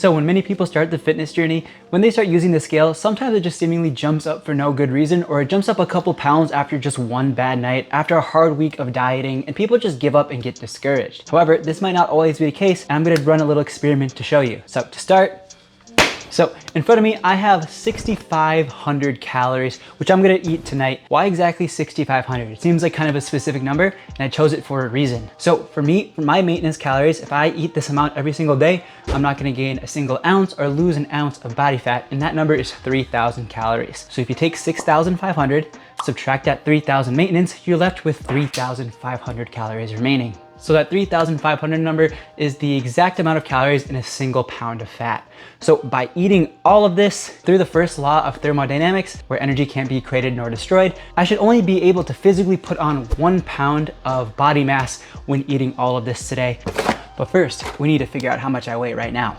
So when many people start the fitness journey, when they start using the scale, sometimes it just seemingly jumps up for no good reason, or it jumps up a couple pounds after just one bad night, after a hard week of dieting, and people just give up and get discouraged. However, this might not always be the case, and I'm gonna run a little experiment to show you. So to start, in front of me, I have 6,500 calories, which I'm gonna eat tonight. Why exactly 6,500? It seems like kind of a specific number, and I chose it for a reason. So for me, for my maintenance calories, if I eat this amount every single day, I'm not gonna gain a single ounce or lose an ounce of body fat, and that number is 3,000 calories. So if you take 6,500, subtract that 3,000 maintenance, you're left with 3,500 calories remaining. So that 3,500 number is the exact amount of calories in a single pound of fat. So by eating all of this through the first law of thermodynamics, where energy can't be created nor destroyed, I should only be able to physically put on 1 pound of body mass when eating all of this today. But first, we need to figure out how much I weigh right now.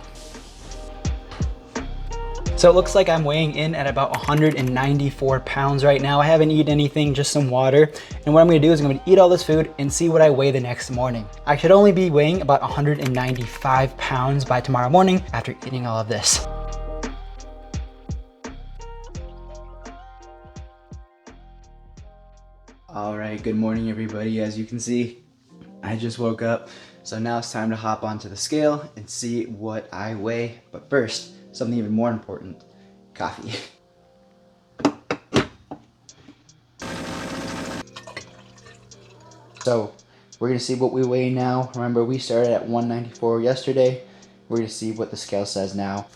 So it looks like I'm weighing in at about 194 pounds right now. I haven't eaten anything, just some water. And what I'm gonna do is I'm gonna eat all this food and see what I weigh the next morning. I should only be weighing about 195 pounds by tomorrow morning after eating all of this. All right, good morning everybody. As you can see, I just woke up. So now it's time to hop onto the scale and see what I weigh. But first, something even more important, coffee. So we're gonna see what we weigh now. Remember, we started at 194 yesterday. We're gonna see what the scale says now.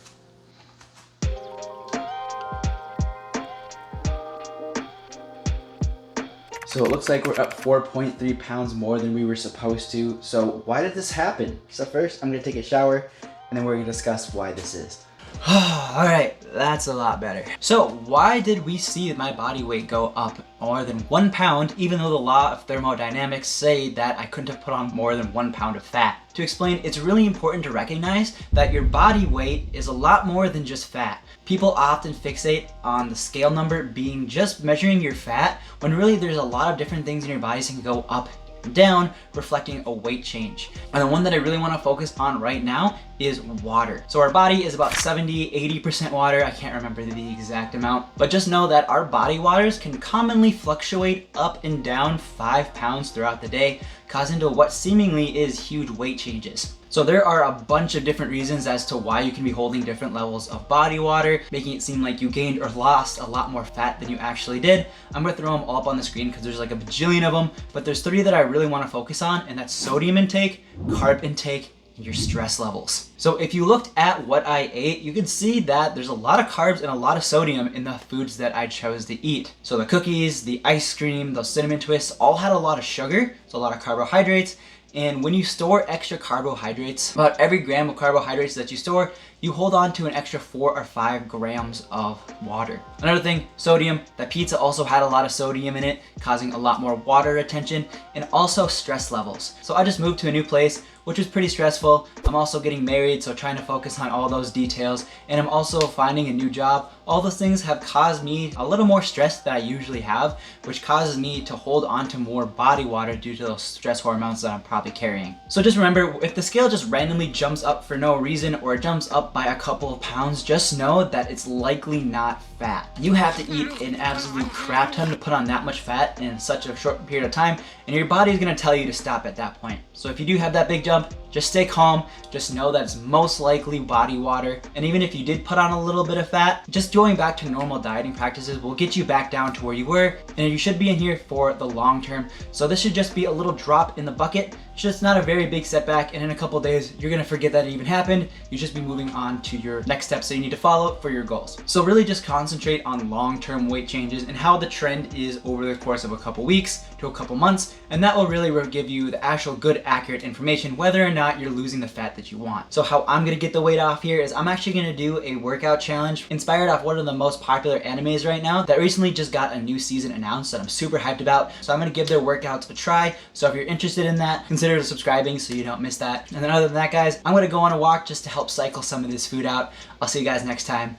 So it looks like we're up 4.3 pounds more than we were supposed to. So why did this happen? So first, I'm gonna take a shower and then we're gonna discuss why this is. All right, that's a lot better. So why did we see my body weight go up more than 1 pound, even though the law of thermodynamics say that I couldn't have put on more than 1 pound of fat? To explain, it's really important to recognize that your body weight is a lot more than just fat. People often fixate on the scale number being just measuring your fat, when really there's a lot of different things in your body that can go up and down, reflecting a weight change. And the one that I really want to focus on right now is water. So our body is about 70–80% water. I can't remember the exact amount, but just know that our body waters can commonly fluctuate up and down 5 pounds throughout the day, causing to what seemingly is huge weight changes. So there are a bunch of different reasons as to why you can be holding different levels of body water, making it seem like you gained or lost a lot more fat than you actually did. I'm gonna throw them all up on the screen because there's like a bajillion of them, but there's 3 that I really want to focus on, and that's sodium intake, carb intake, and your stress levels. So if you looked at what I ate, you can see that there's a lot of carbs and a lot of sodium in the foods that I chose to eat. So the cookies, the ice cream, those cinnamon twists all had a lot of sugar, so a lot of carbohydrates. And when you store extra carbohydrates, about every gram of carbohydrates that you store, you hold on to an extra 4 or 5 grams of water. Another thing, sodium. That pizza also had a lot of sodium in it, causing a lot more water retention, and also stress levels. So I just moved to a new place, which was pretty stressful. I'm also getting married, so trying to focus on all those details. And I'm also finding a new job. All those things have caused me a little more stress than I usually have, which causes me to hold on to more body water due to those stress hormones that I'm probably carrying. So just remember, if the scale just randomly jumps up for no reason, or it jumps up by a couple of pounds, just know that it's likely not fat. You have to eat an absolute crap ton to put on that much fat in such a short period of time, and your body is gonna tell you to stop at that point. So if you do have that big jump, just stay calm. Just know that it's most likely body water. And even if you did put on a little bit of fat, just going back to normal dieting practices will get you back down to where you were, and you should be in here for the long term. So this should just be a little drop in the bucket. It's just not a very big setback, and in a couple days, you're gonna forget that it even happened. You just be moving on to your next steps that you need to follow for your goals. So really just concentrate on long-term weight changes and how the trend is over the course of a couple weeks to a couple months, and that will really give you the actual good, accurate information whether or not you're losing the fat that you want. So how I'm gonna get the weight off here is I'm actually gonna do a workout challenge inspired off one of the most popular animes right now that recently just got a new season announced that I'm super hyped about. So I'm gonna give their workouts a try. So if you're interested in that, consider subscribing so you don't miss that. And then other than that, guys, I'm gonna go on a walk just to help cycle some of this food out. I'll see you guys next time.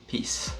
Peace.